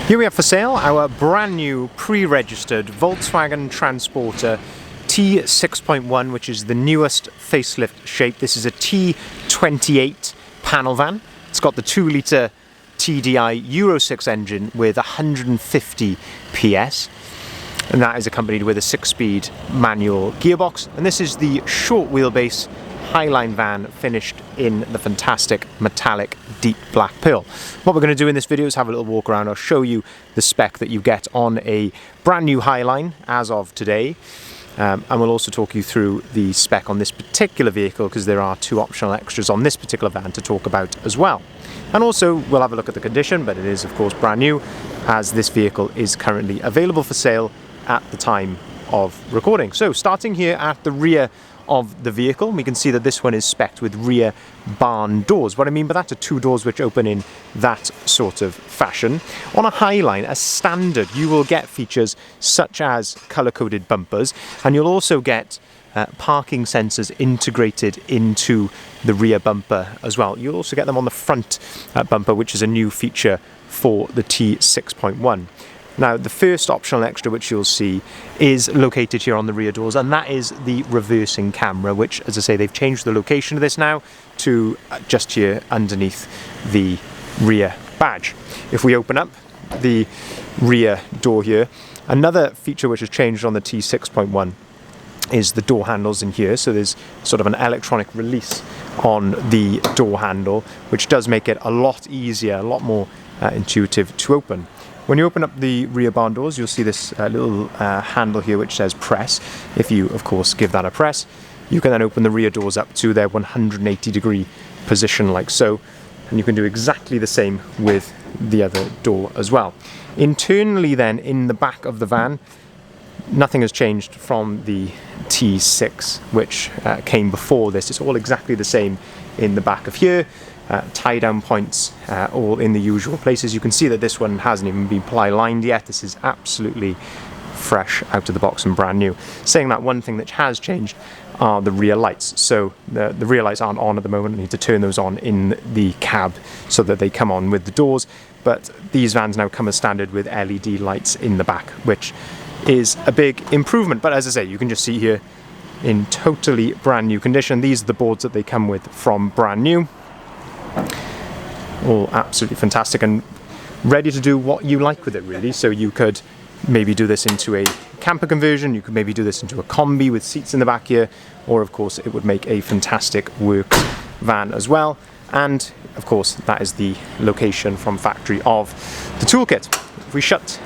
Here we have for sale our brand new pre-registered Volkswagen Transporter T6.1, which is the newest facelift shape. This is a T28 panel van. It's got the 2-litre TDI Euro 6 engine with 150 PS, and that is accompanied with a 6-speed manual gearbox. And this is the short wheelbase Highline van finished in the fantastic metallic deep black pearl. What we're going to do in this video is have a little walk around. I'll show you the spec that you get on a brand new Highline as of today, and we'll also talk you through the spec on this particular vehicle, because there are 2 optional extras on this particular van to talk about as well. And also we'll have a look at the condition, but it is of course brand new, as this vehicle is currently available for sale at the time of recording. So starting here at the rear of the vehicle, we can see that this one is spec'd with rear barn doors. What I mean by that are 2 doors which open in that sort of fashion. On a Highline, as standard, you will get features such as colour-coded bumpers, and you'll also get parking sensors integrated into the rear bumper as well. You'll also get them on the front bumper, which is a new feature for the T6.1. Now, the first optional extra which you'll see is located here on the rear doors, and that is the reversing camera, which, as I say, they've changed the location of this now to just here underneath the rear badge. If we open up the rear door here, another feature which has changed on the T6.1 is the door handles in here. So there's sort of an electronic release on the door handle, which does make it a lot easier, a lot more intuitive to open. When you open up the rear barn doors, you'll see this little handle here which says press. If you, of course, give that a press, you can then open the rear doors up to their 180-degree position like so, and you can do exactly the same with the other door as well. Internally then, in the back of the van, nothing has changed from the T6, which came before this. It's all exactly the same in the back of here. Tie-down points all in the usual places. You can see that this one hasn't even been ply-lined yet. This is absolutely fresh out of the box and brand new. Saying that, one thing that has changed are the rear lights. So the rear lights aren't on at the moment. I need to turn those on in the cab so that they come on with the doors. But these vans now come as standard with LED lights in the back, which is a big improvement. But as I say, you can just see here in totally brand new condition. These are the boards that they come with from brand new. All absolutely fantastic and ready to do what you like with it, really. So you could maybe do this into a camper conversion, you could maybe do this into a combi with seats in the back here, or of course it would make a fantastic works van as well. And of course that is the location from factory of the toolkit. If we shut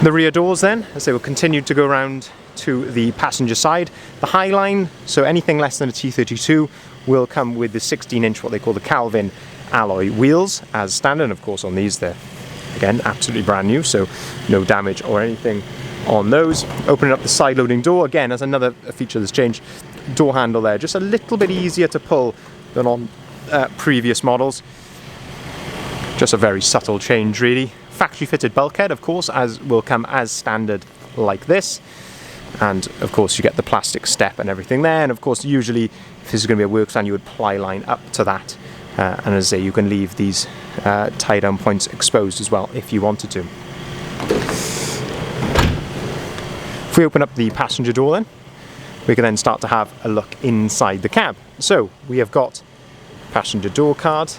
the rear doors then, as they will continue to go around to the passenger side, the Highline, so anything less than a T32, will come with the 16-inch, what they call the Calvin alloy wheels as standard. And of course on these, they're again absolutely brand new, so no damage or anything on those. Opening up the side loading door, again, that's another feature that's changed. Door handle there, just a little bit easier to pull than on previous models. Just a very subtle change, really. Factory fitted bulkhead, of course, as will come as standard like this. And of course you get the plastic step and everything there, and of course usually if this is going to be a works van, you would ply line up to that, and as I say, you can leave these tie down points exposed as well if you wanted to. If we open up the passenger door then, we can then start to have a look inside the cab. So we have got passenger door card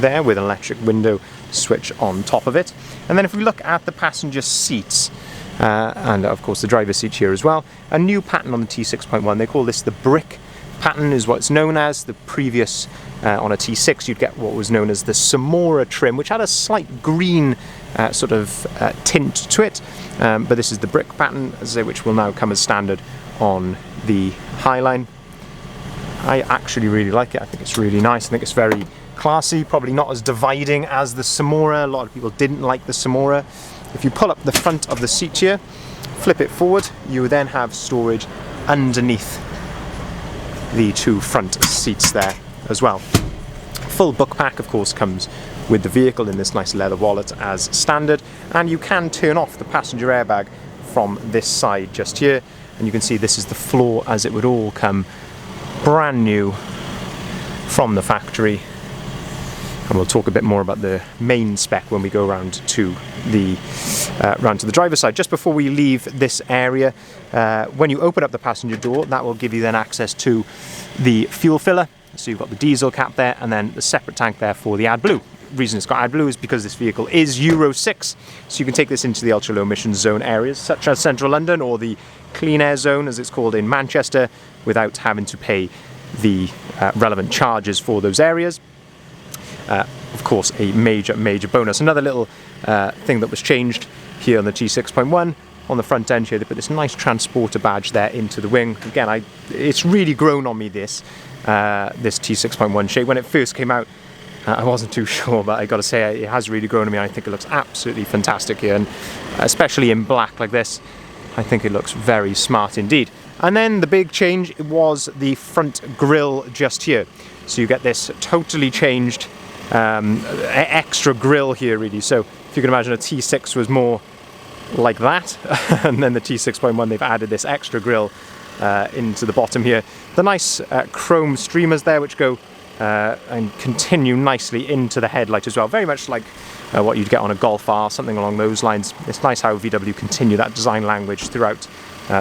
there with an electric window switch on top of it, and then if we look at the passenger seats, and of course the driver's seat here as well, a new pattern on the T6.1. They call this the brick pattern, is what it's known as. The previous on a T6 you'd get what was known as the Samora trim, which had a slight green sort of tint to it, but this is the brick pattern, as I say, which will now come as standard on the Highline. I actually really like it. I think it's really nice. I think it's very classy, probably not as dividing as the Samora. A lot of people didn't like the Samora. If you pull up the front of the seat here, flip it forward, you then have storage underneath the 2 front seats there as well. Full book pack, of course, comes with the vehicle in this nice leather wallet as standard, and you can turn off the passenger airbag from this side just here, and you can see this is the floor as it would all come brand new from the factory. and we'll talk a bit more about the main spec when we go around to the driver's side. Just before we leave this area, when you open up the passenger door, that will give you then access to the fuel filler. So you've got the diesel cap there, and then the separate tank there for the AdBlue. The reason it's got AdBlue is because this vehicle is Euro 6, so you can take this into the ultra low emissions zone areas such as central London, or the clean air zone as it's called in Manchester, without having to pay the relevant charges for those areas. Of course, a major bonus. Another little thing that was changed here on the T6.1, on the front end here, they put this nice transporter badge there into the wing. Again, it's really grown on me, this T6.1 shape. When it first came out, I wasn't too sure, but I got to say it has really grown on me. I think it looks absolutely fantastic here, and especially in black like this, I think it looks very smart indeed. And then the big change was the front grille just here. So you get this totally changed extra grille here, really. So if you can imagine, a T6 was more like that, and then the T6.1, they've added this extra grille into the bottom here. The nice chrome streamers there, which go and continue nicely into the headlight as well, very much like what you'd get on a Golf R, something along those lines. It's nice how VW continue that design language throughout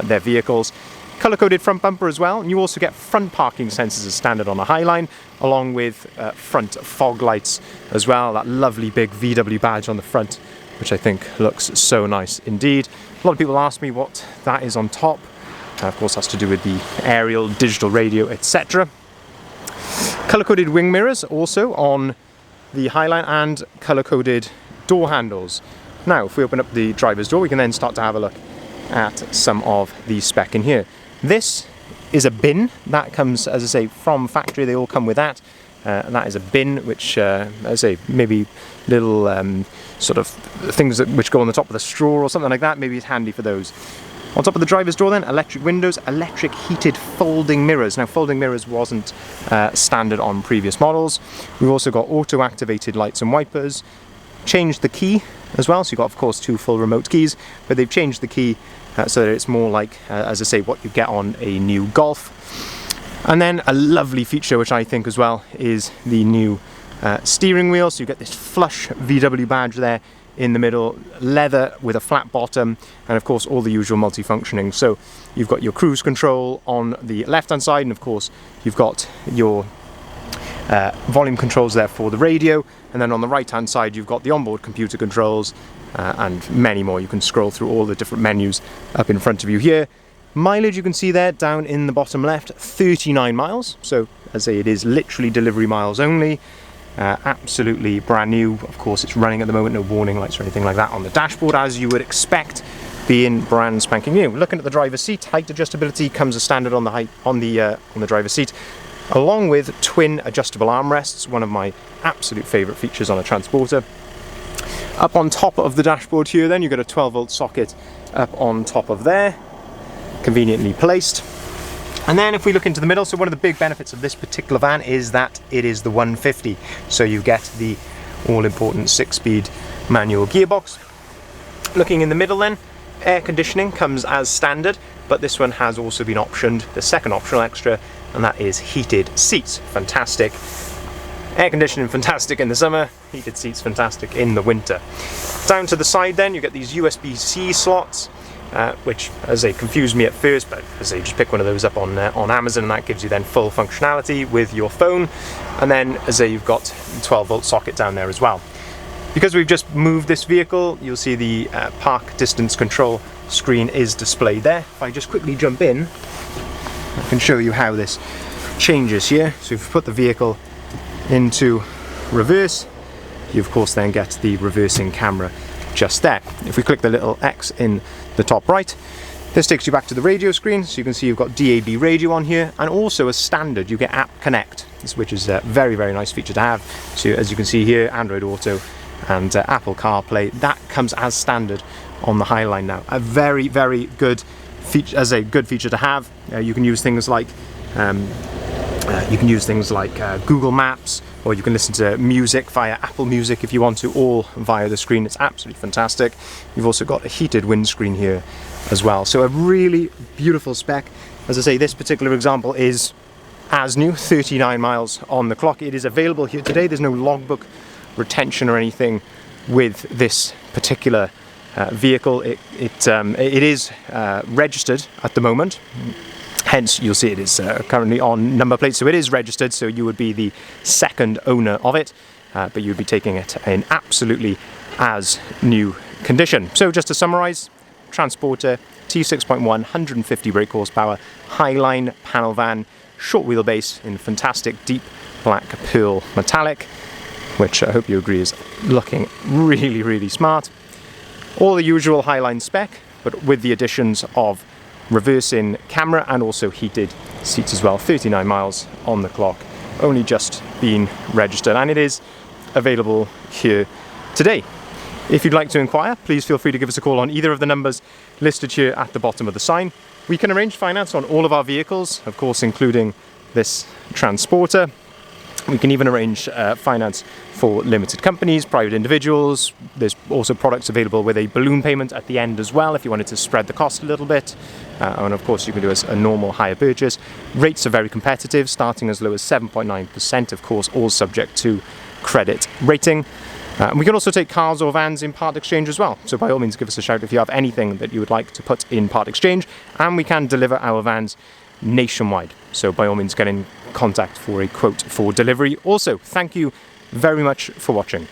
their vehicles. Colour-coded front bumper as well, and you also get front parking sensors as standard on a Highline, along with front fog lights as well. That lovely big VW badge on the front, which I think looks so nice indeed. A lot of people ask me what that is on top. Of course, that's to do with the aerial, digital radio, etc. Colour-coded wing mirrors also on the Highline, and colour-coded door handles. Now, if we open up the driver's door, we can then start to have a look at some of the spec in here. This is a bin that comes, as I say, from factory. They all come with that. And that is a bin, which, as I say, maybe little sort of things which go on the top of the straw or something like that. Maybe it's handy for those. On top of the driver's door then, electric windows, electric heated folding mirrors. Now, folding mirrors wasn't standard on previous models. We've also got auto-activated lights and wipers. Changed the key as well, so you've got, of course, 2 full remote keys, but they've changed the key so that it's more like, as I say, what you get on a new Golf. And then a lovely feature, which I think as well, is the new steering wheel. So you get this flush VW badge there in the middle, leather with a flat bottom, and of course all the usual multifunctioning. So you've got your cruise control on the left hand side, and of course you've got your volume controls there for the radio, and then on the right hand side you've got the onboard computer controls and many more. You can scroll through all the different menus up in front of you here. Mileage, you can see there down in the bottom left, 39 miles. So as I say, it is literally delivery miles only. Absolutely brand new. Of course, it's running at the moment, no warning lights or anything like that on the dashboard, as you would expect, being brand spanking new. Looking at the driver's seat, height adjustability comes as standard on the driver's seat, along with twin adjustable armrests, one of my absolute favourite features on a Transporter. Up on top of the dashboard here then, you've got a 12-volt socket up on top of there, conveniently placed. And then if we look into the middle, so one of the big benefits of this particular van is that it is the 150. So you get the all-important 6-speed manual gearbox. Looking in the middle then, air conditioning comes as standard, but this one has also been optioned, the second optional extra, and that is heated seats. Fantastic. Air conditioning fantastic in the summer, heated seats fantastic in the winter. Down to the side then, you get these USB-C slots, which, as they confused me at first, but as they just pick one of those up on Amazon, and that gives you then full functionality with your phone. And then, as I say, you've got a 12-volt socket down there as well. Because we've just moved this vehicle, you'll see the park distance control screen is displayed there. If I just quickly jump in, I can show you how this changes here. So if you put the vehicle into reverse, you of course then get the reversing camera just there. If we click the little X in the top right, this takes you back to the radio screen, so you can see you've got DAB radio on here, and also as standard you get App Connect, which is a very nice feature to have. So as you can see here, Android Auto and Apple CarPlay, that comes as standard on the Highline now. A very good feature, as a good feature to have. You can use things like Google Maps, or you can listen to music via Apple Music if you want to, all via the screen. It's absolutely fantastic. You've also got a heated windscreen here as well. So a really beautiful spec. As I say, this particular example is as new, 39 miles on the clock. It is available here today. There's no logbook retention or anything with this particular vehicle. It is registered at the moment. Hence, you'll see it is currently on number plate, so it is registered, so you would be the second owner of it, but you would be taking it in absolutely as new condition. So just to summarise, Transporter T6.1, 150 brake horsepower, Highline panel van, short wheelbase in fantastic deep black pearl metallic, which I hope you agree is looking really, really smart. All the usual Highline spec, but with the additions of reversing camera and also heated seats as well. 39 miles on the clock, only just been registered, and it is available here today. If you'd like to inquire, please feel free to give us a call on either of the numbers listed here at the bottom of the sign. We can arrange finance on all of our vehicles, of course including this Transporter. We can even arrange finance for limited companies, private individuals. There's also products available with a balloon payment at the end as well if you wanted to spread the cost a little bit. And of course you can do a normal hire purchase. Rates are very competitive, starting as low as 7.9%, of course all subject to credit rating. We can also take cars or vans in part exchange as well, so by all means give us a shout if you have anything that you would like to put in part exchange, and we can deliver our vans nationwide, so by all means get in contact for a quote for delivery. Also, thank you very much for watching.